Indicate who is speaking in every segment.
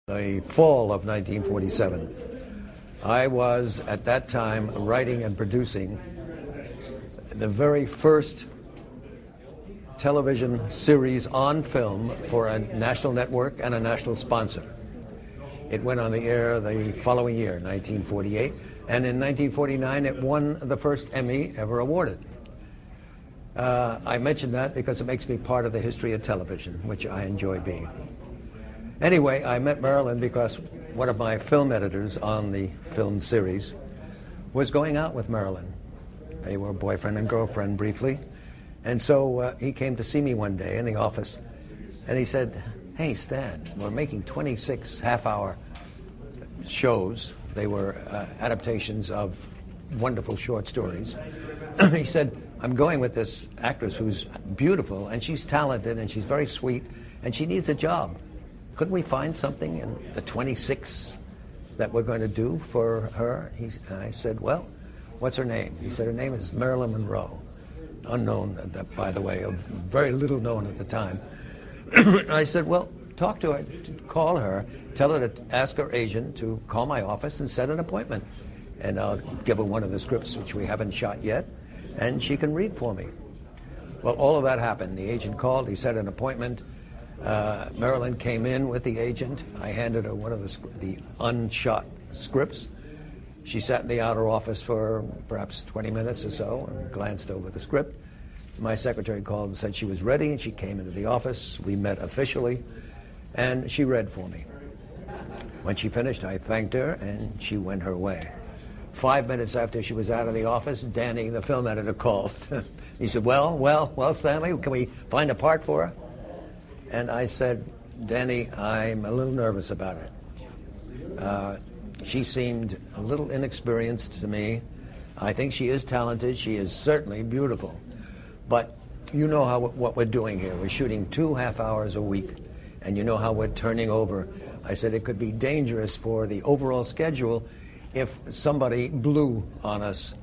Speaker 1: The fall of 1947. I was, at that time, writing and producing the very first television series on film for a national network and a national sponsor. It went on the air the following year, 1948, and in 1949 it won the first Emmy ever awarded. I mention that because it makes me part of the history of television, which I enjoy being. Anyway, I met Marilyn because one of my film editors on the film series was going out with Marilyn. They were boyfriend and girlfriend briefly. And so he came to see me one day in the office, and he said, "Hey, Stan, we're making 26 half-hour shows." They were adaptations of wonderful short stories. He said, "I'm going with this actress who's beautiful, and she's talented, and she's very sweet, and she needs a job. Couldn't we find something in the 26 that we're going to do for her?" I said, "Well, what's her name?" He said, "Her name is Marilyn Monroe." Unknown, by the way, very little known at the time. I said, "Well, talk to her, call her, tell her to ask her agent to call my office and set an appointment. And I'll give her one of the scripts which we haven't shot yet, and she can read for me." Well, all of that happened. The agent called, he set an appointment. Marilyn came in with the agent. I handed her one of the unshot scripts. She sat in the outer office for perhaps 20 minutes or so and glanced over the script. My secretary called and said she was ready, and she came into the office. We met officially, and she read for me. When she finished, I thanked her, and she went her way. 5 minutes after she was out of the office, Danny, the film editor, called. He said, well, Stanley, can we find a part for her?" And I said, "Danny, I'm a little nervous about it. She seemed a little inexperienced to me. I think she is talented. She is certainly beautiful. But you know what we're doing here. We're shooting 2 half hours a week, and you know how we're turning over." I said it could be dangerous for the overall schedule if somebody blew on us.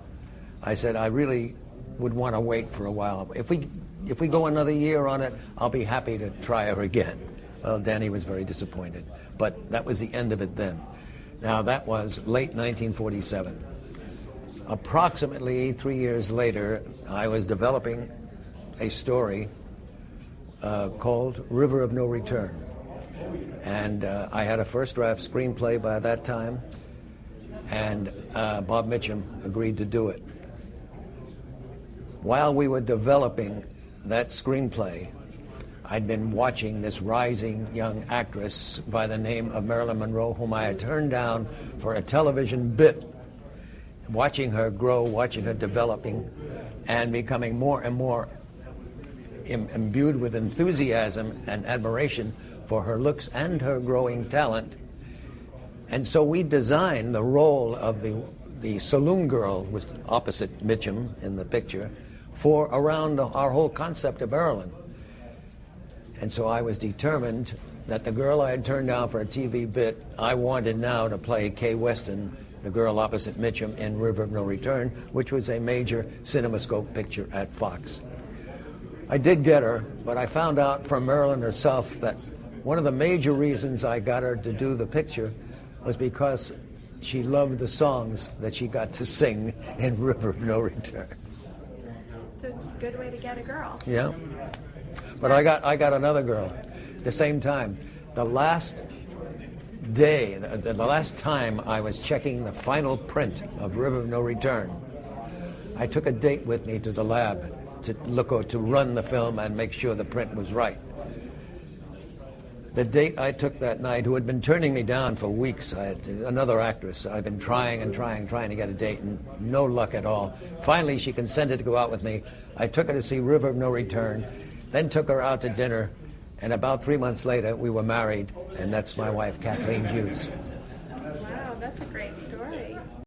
Speaker 1: I said I really would want to wait for a while. If we go another year on it, I'll be happy to try her again. Well, Danny was very disappointed, but that was the end of it then. Now, that was late 1947. Approximately 3 years later, I was developing a story called River of No Return. And I had a first draft screenplay by that time, and Bob Mitchum agreed to do it. While we were developing that screenplay, I'd been watching this rising young actress by the name of Marilyn Monroe, whom I had turned down for a television bit. Watching her grow, watching her developing, and becoming more and more imbued with enthusiasm and admiration for her looks and her growing talent. And so we designed the role of the saloon girl, was opposite Mitchum in the picture, for around our whole concept of Marilyn. And so I was determined that the girl I had turned down for a TV bit, I wanted now to play Kay Weston, the girl opposite Mitchum, in River of No Return, which was a major CinemaScope picture at Fox. I did get her, but I found out from Marilyn herself that one of the major reasons I got her to do the picture was because she loved the songs that she got to sing in River of No Return.
Speaker 2: It's a good way to get a girl.
Speaker 1: Yeah. But I got another girl at the same time. The last day, the last time I was checking the final print of River of No Return, I took a date with me to the lab to run the film and make sure the print was right. The date I took that night, who had been turning me down for weeks, I had another actress. I've been trying to get a date, and no luck at all. Finally, she consented to go out with me. I took her to see River of No Return, then took her out to dinner, and about 3 months later, we were married, and that's my wife, Kathleen Hughes.